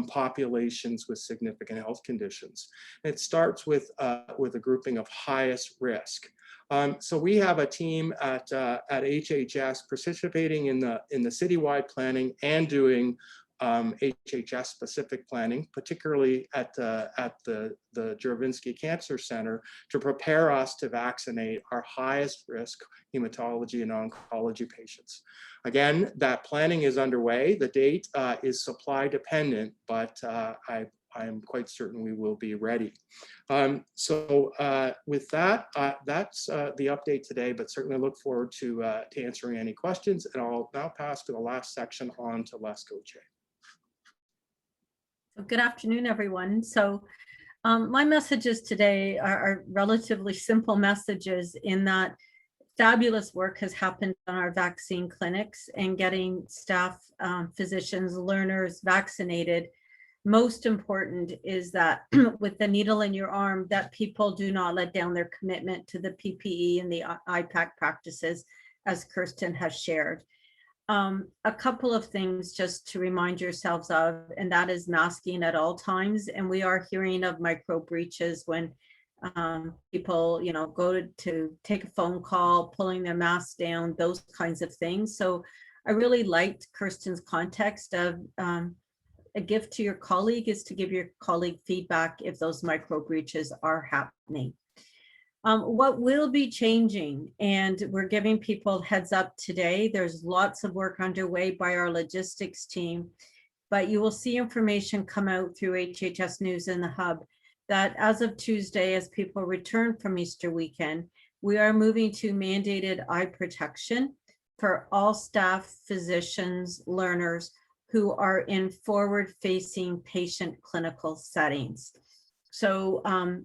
populations with significant health conditions. It starts with a grouping of highest risk. So we have a team at HHS participating in the citywide planning and doing HHS specific planning, particularly at the Juravinski Cancer Center, to prepare us to vaccinate our highest risk hematology and oncology patients. Again, that planning is underway. The date is supply dependent, but I'm quite certain we will be ready. With that, that's the update today, but certainly look forward to answering any questions. And I'll now pass to the last section on to Lesko Che. Good afternoon, everyone. So my messages today are relatively simple messages in that fabulous work has happened on our vaccine clinics and getting staff, physicians, learners vaccinated. Most important is that with the needle in your arm, that people do not let down their commitment to the PPE and the IPAC practices, as Kirsten has shared. A couple of things just to remind yourselves of, and that is masking at all times. And we are hearing of micro breaches when people, go to take a phone call, pulling their masks down, those kinds of things. So I really liked Kirsten's context of a gift to your colleague is to give your colleague feedback if those micro breaches are happening. What will be changing, and we're giving people heads up today, there's lots of work underway by our logistics team, but you will see information come out through HHS News in the Hub that as of Tuesday, as people return from Easter weekend, we are moving to mandated eye protection for all staff, physicians, learners who are in forward-facing patient clinical settings. So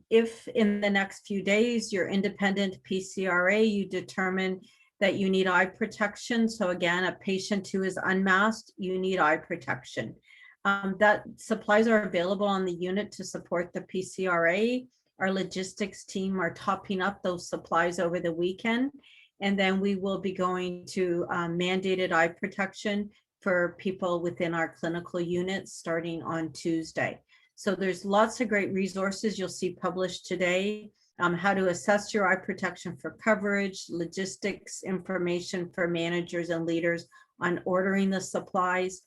if in the next few days, your independent PCRA, you determine that you need eye protection. So again, a patient who is unmasked, you need eye protection. That supplies are available on the unit to support the PCRA. Our logistics team are topping up those supplies over the weekend. And then we will be going to mandated eye protection for people within our clinical units starting on Tuesday. So there's lots of great resources you'll see published today. How to assess your eye protection for coverage, logistics information for managers and leaders on ordering the supplies.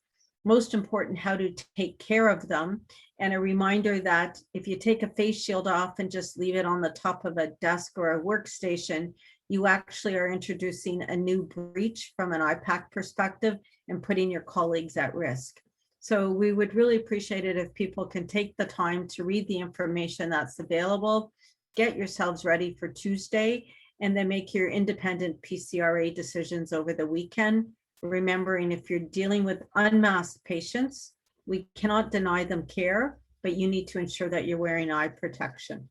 Most important, how to take care of them. And a reminder that if you take a face shield off and just leave it on the top of a desk or a workstation, you actually are introducing a new breach from an IPAC perspective and putting your colleagues at risk. So we would really appreciate it if people can take the time to read the information that's available, get yourselves ready for Tuesday, and then make your independent PCRA decisions over the weekend. Remembering if you're dealing with unmasked patients, we cannot deny them care, but you need to ensure that you're wearing eye protection.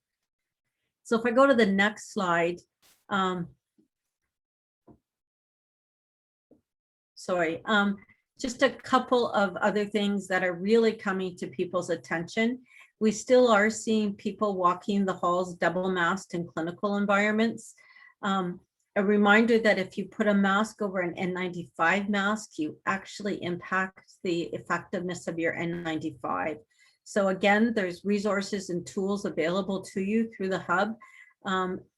So if I go to the next slide, just a couple of other things that are really coming to people's attention. We still are seeing people walking the halls double masked in clinical environments. A reminder that if you put a mask over an N95 mask, you actually impact the effectiveness of your N95. So again, there's resources and tools available to you through the hub.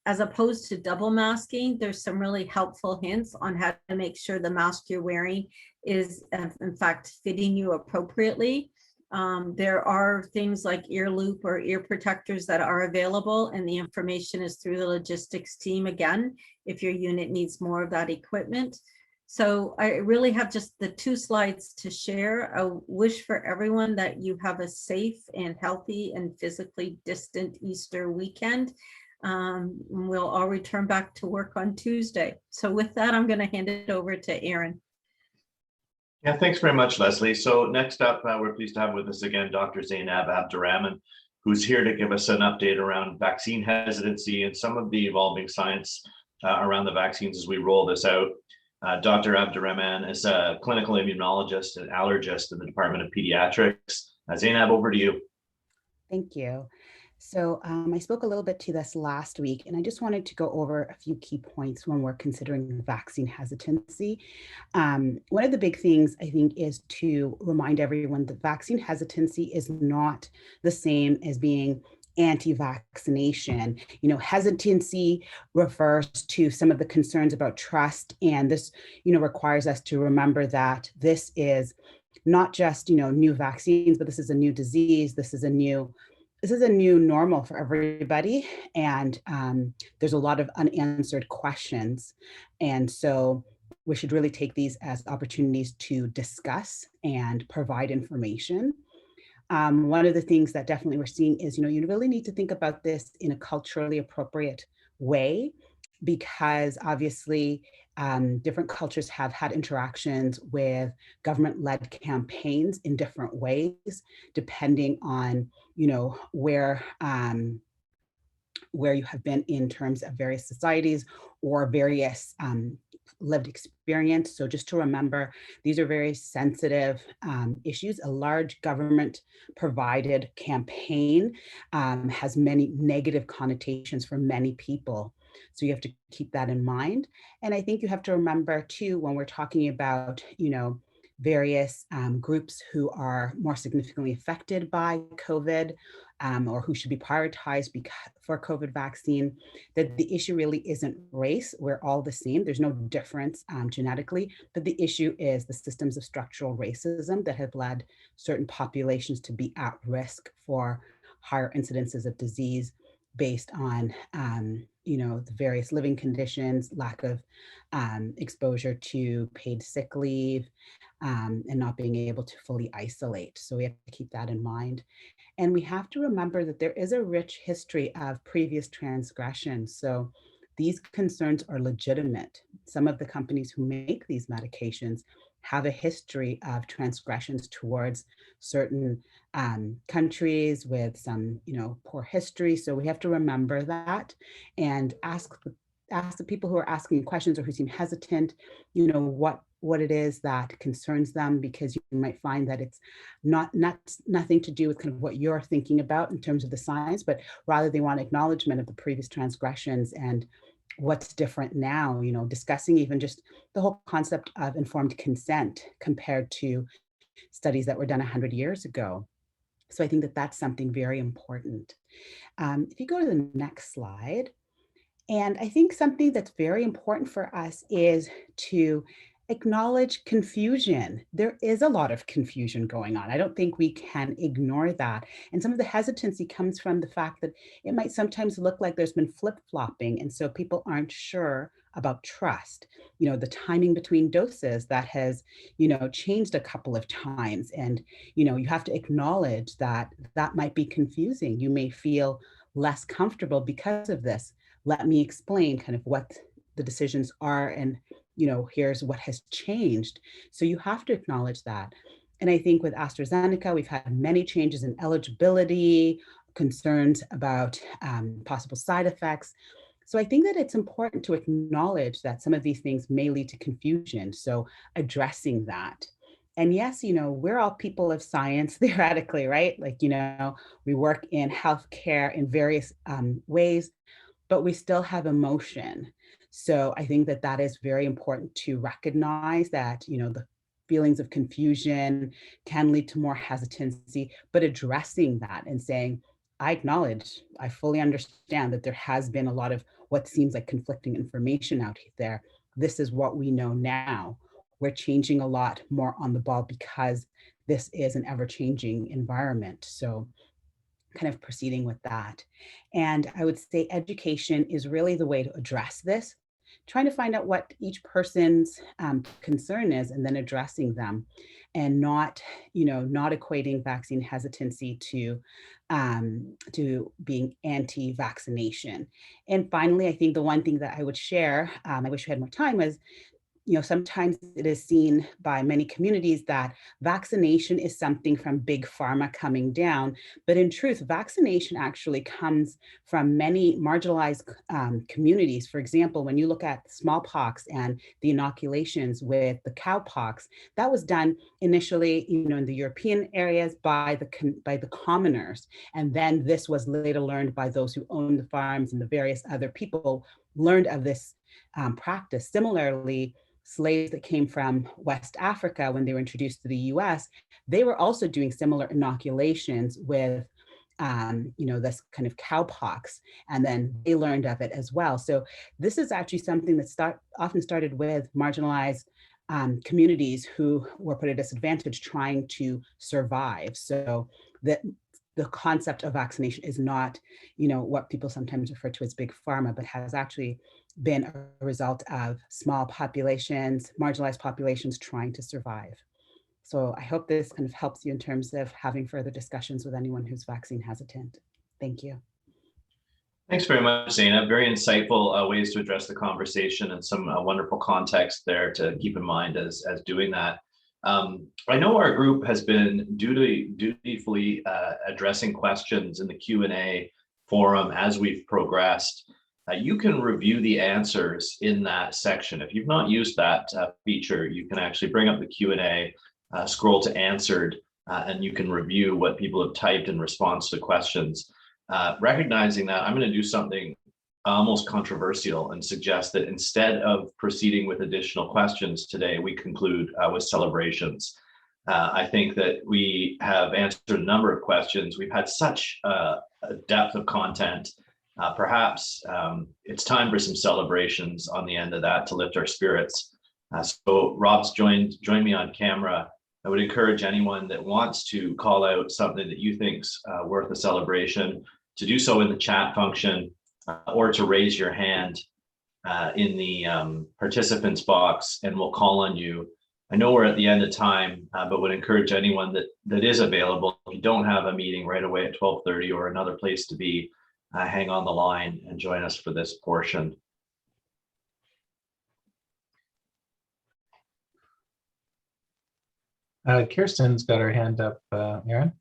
As opposed to double masking, there's some really helpful hints on how to make sure the mask you're wearing is in fact fitting you appropriately. There are things like ear loop or ear protectors that are available, and the information is through the logistics team again, if your unit needs more of that equipment. So I really have just the 2 slides to share. A wish for everyone that you have a safe and healthy and physically distant Easter weekend. We'll all return back to work on Tuesday. So with that, I'm going to hand it over to Aaron. Yeah, thanks very much, Leslie. So next up, we're pleased to have with us again, Dr. Zainab Abdulrahman, who's here to give us an update around vaccine hesitancy and some of the evolving science around the vaccines as we roll this out. Dr. Abdulrahman is a clinical immunologist and allergist in the Department of Pediatrics. Zainab, over to you. Thank you. So I spoke a little bit to this last week, and I just wanted to go over a few key points when we're considering vaccine hesitancy. One of the big things I think is to remind everyone that vaccine hesitancy is not the same as being anti-vaccination. You know, hesitancy refers to some of the concerns about trust, and this, requires us to remember that this is not just, new vaccines, but this is a new disease. This is a new normal for everybody. And there's a lot of unanswered questions. And so we should really take these as opportunities to discuss and provide information. One of the things that definitely we're seeing is, you really need to think about this in a culturally appropriate way, because obviously different cultures have had interactions with government-led campaigns in different ways, depending on, where you have been in terms of various societies or various lived experience. So just to remember, these are very sensitive issues. A large government provided campaign has many negative connotations for many people. So you have to keep that in mind. And I think you have to remember too, when we're talking about, various groups who are more significantly affected by COVID or who should be prioritized for COVID vaccine, that the issue really isn't race. We're all the same. There's no difference genetically, but the issue is the systems of structural racism that have led certain populations to be at risk for higher incidences of disease based on, the various living conditions, lack of exposure to paid sick leave, and not being able to fully isolate. So we have to keep that in mind. And we have to remember that there is a rich history of previous transgressions. So these concerns are legitimate. Some of the companies who make these medications have a history of transgressions towards certain countries with some, poor history. So we have to remember that and ask the people who are asking questions or who seem hesitant, what it is that concerns them, because you might find that it's nothing to do with kind of what you're thinking about in terms of the science, but rather they want acknowledgement of the previous transgressions and what's different now, discussing even just the whole concept of informed consent compared to studies that were done 100 years ago. So I think that that's something very important. If you go to the next slide, and I think something that's very important for us is to acknowledge confusion. There is a lot of confusion going on. I don't think we can ignore that. And some of the hesitancy comes from the fact that it might sometimes look like there's been flip-flopping. And so people aren't sure about trust. The timing between doses that has, changed a couple of times. And, you have to acknowledge that that might be confusing. You may feel less comfortable because of this. Let me explain kind of what the decisions are, and here's what has changed. So you have to acknowledge that. And I think with AstraZeneca, we've had many changes in eligibility, concerns about possible side effects. So I think that it's important to acknowledge that some of these things may lead to confusion. So addressing that. And yes, we're all people of science theoretically, right? Like, we work in healthcare in various ways, but we still have emotion. So I think that that is very important to recognize that, the feelings of confusion can lead to more hesitancy, but addressing that and saying, I fully understand that there has been a lot of what seems like conflicting information out there. This is what we know now. We're changing a lot more on the ball because this is an ever-changing environment. So kind of proceeding with that. And I would say education is really the way to address this, trying to find out what each person's concern is and then addressing them, and not equating vaccine hesitancy to being anti-vaccination. And finally, I think the one thing that I would share, I wish we had more time, was sometimes it is seen by many communities that vaccination is something from big pharma coming down. But in truth, vaccination actually comes from many marginalized communities. For example, when you look at smallpox and the inoculations with the cowpox, that was done initially, in the European areas by the commoners. And then this was later learned by those who owned the farms, and the various other people learned of this practice. Similarly, slaves that came from West Africa, when they were introduced to the US, they were also doing similar inoculations with, this kind of cowpox, and then they learned of it as well. So this is actually something that often started with marginalized communities who were put at a disadvantage trying to survive. So that the concept of vaccination is not, what people sometimes refer to as big pharma, but has actually been a result of small populations, marginalized populations trying to survive. So I hope this kind of helps you in terms of having further discussions with anyone who's vaccine hesitant. Thank you. Thanks very much, Zainab. Very insightful ways to address the conversation, and some wonderful context there to keep in mind as doing that. I know our group has been dutifully addressing questions in the Q&A forum as we've progressed. You can review the answers in that section. If you've not used that feature, you can actually bring up the Q&A, scroll to answered, and you can review what people have typed in response to questions. Recognizing that, I'm going to do something almost controversial and suggest that instead of proceeding with additional questions today, we conclude with celebrations. I think that we have answered a number of questions. We've had such a depth of content. Perhaps it's time for some celebrations on the end of that to lift our spirits. So Rob's joined me on camera. I would encourage anyone that wants to call out something that you think's worth a celebration to do so in the chat function or to raise your hand in the participants box, and we'll call on you. I know we're at the end of time, but would encourage anyone that is available, if you don't have a meeting right away at 12:30 or another place to be, hang on the line and join us for this portion. Kirsten's got her hand up, Aaron.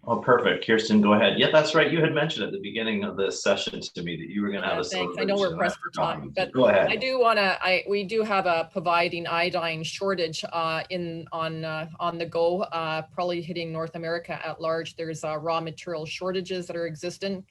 Oh, perfect. Kirsten, go ahead. Yeah, that's right. You had mentioned at the beginning of this session to me that you were going to have a Thanks. I know we're pressed for time, but go ahead. I do want to. We do have a providing iodine shortage on the go, probably hitting North America at large. There's raw material shortages that are existent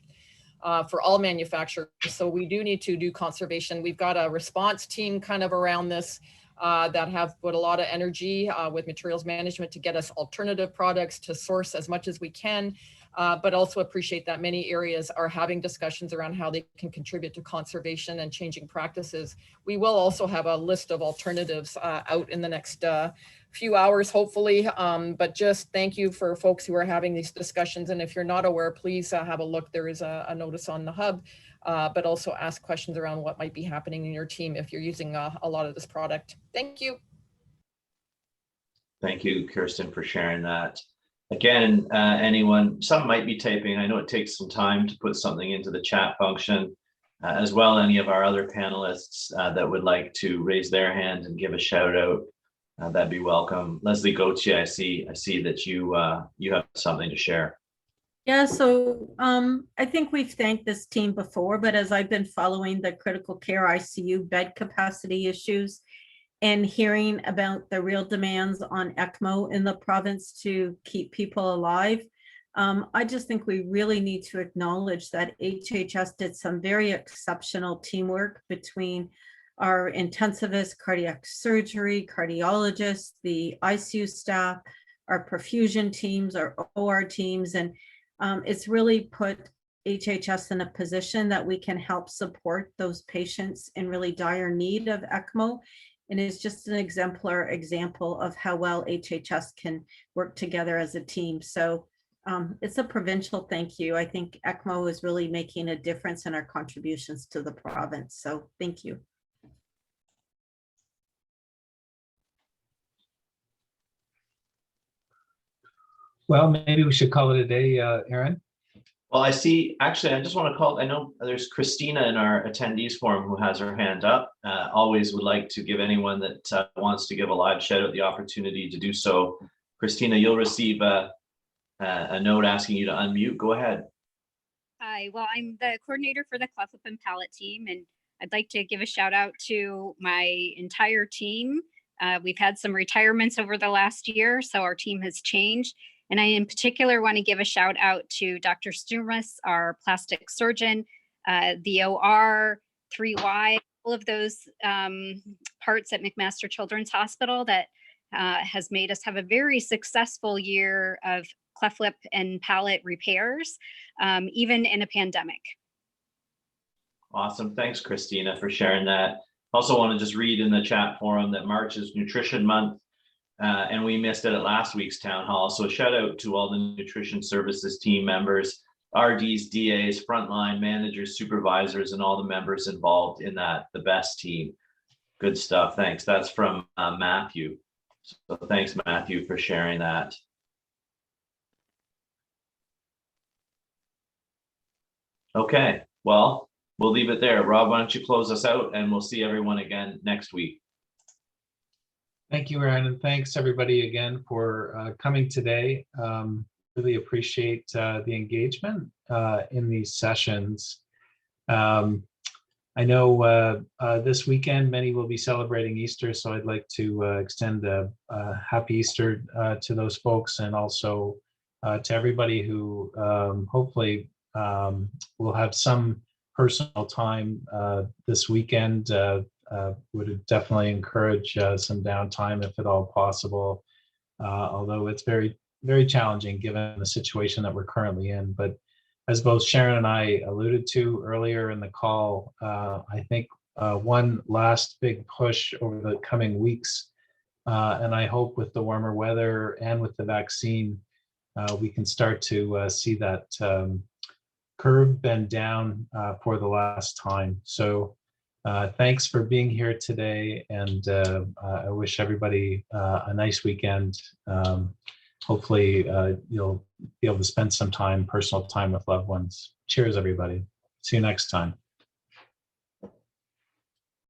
for all manufacturers. So we do need to do conservation. We've got a response team kind of around this that have put a lot of energy with materials management to get us alternative products to source as much as we can, but also appreciate that many areas are having discussions around how they can contribute to conservation and changing practices. We will also have a list of alternatives out in the next few hours, hopefully, but just thank you for folks who are having these discussions. And if you're not aware, please have a look. There is a notice on the hub, but also ask questions around what might be happening in your team if you're using a lot of this product. Thank you. Thank you, Kirsten, for sharing that. Again, anyone, some might be typing. I know it takes some time to put something into the chat function, as well. Any of our other panelists that would like to raise their hand and give a shout out, that'd be welcome. Leslie Gauthier, I see that you have something to share. Yeah, so I think we've thanked this team before, but as I've been following the critical care ICU bed capacity issues and hearing about the real demands on ECMO in the province to keep people alive, I just think we really need to acknowledge that HHS did some very exceptional teamwork between our intensivist cardiac surgery, cardiologists, the ICU staff, our perfusion teams, our OR teams, and it's really put HHS in a position that we can help support those patients in really dire need of ECMO. And it's just an exemplar example of how well HHS can work together as a team. So it's a provincial thank you. I think ECMO is really making a difference in our contributions to the province. So thank you. Well, maybe we should call it a day, Aaron. Well, I see, actually, I just want to call, I know there's Christina in our attendees forum who has her hand up. Always would like to give anyone that wants to give a live shout out the opportunity to do so. Christina, you'll receive a note asking you to unmute. Go ahead. Hi, well, I'm the coordinator for the cleft lip and palate team, and I'd like to give a shout out to my entire team. We've had some retirements over the last year, so our team has changed. And I in particular want to give a shout out to Dr. Stumas, our plastic surgeon, the OR, 3Y, all of those parts at McMaster Children's Hospital that has made us have a very successful year of cleft lip and palate repairs, even in a pandemic. Awesome. Thanks, Christina, for sharing that. Also want to just read in the chat forum that March is Nutrition Month. And we missed it at last week's town hall. So shout out to all the nutrition services team members, RDs, DAs, frontline managers, supervisors, and all the members involved in that, the best team. Good stuff. Thanks. That's from Matthew. So thanks, Matthew, for sharing that. Okay, well, we'll leave it there. Rob, why don't you close us out, and we'll see everyone again next week. Thank you, Aaron, and thanks everybody again for coming today. Really appreciate the engagement in these sessions. I know this weekend many will be celebrating Easter, so I'd like to extend a happy Easter to those folks, and also to everybody who hopefully will have some personal time this weekend. Would definitely encourage some downtime if at all possible, although it's very, very challenging given the situation that we're currently in. But as both Sharon and I alluded to earlier in the call, I think one last big push over the coming weeks, and I hope with the warmer weather and with the vaccine, we can start to see that curve bend down for the last time. So thanks for being here today, and I wish everybody a nice weekend. Hopefully you'll be able to spend some time, personal time with loved ones. Cheers, everybody. See you next time.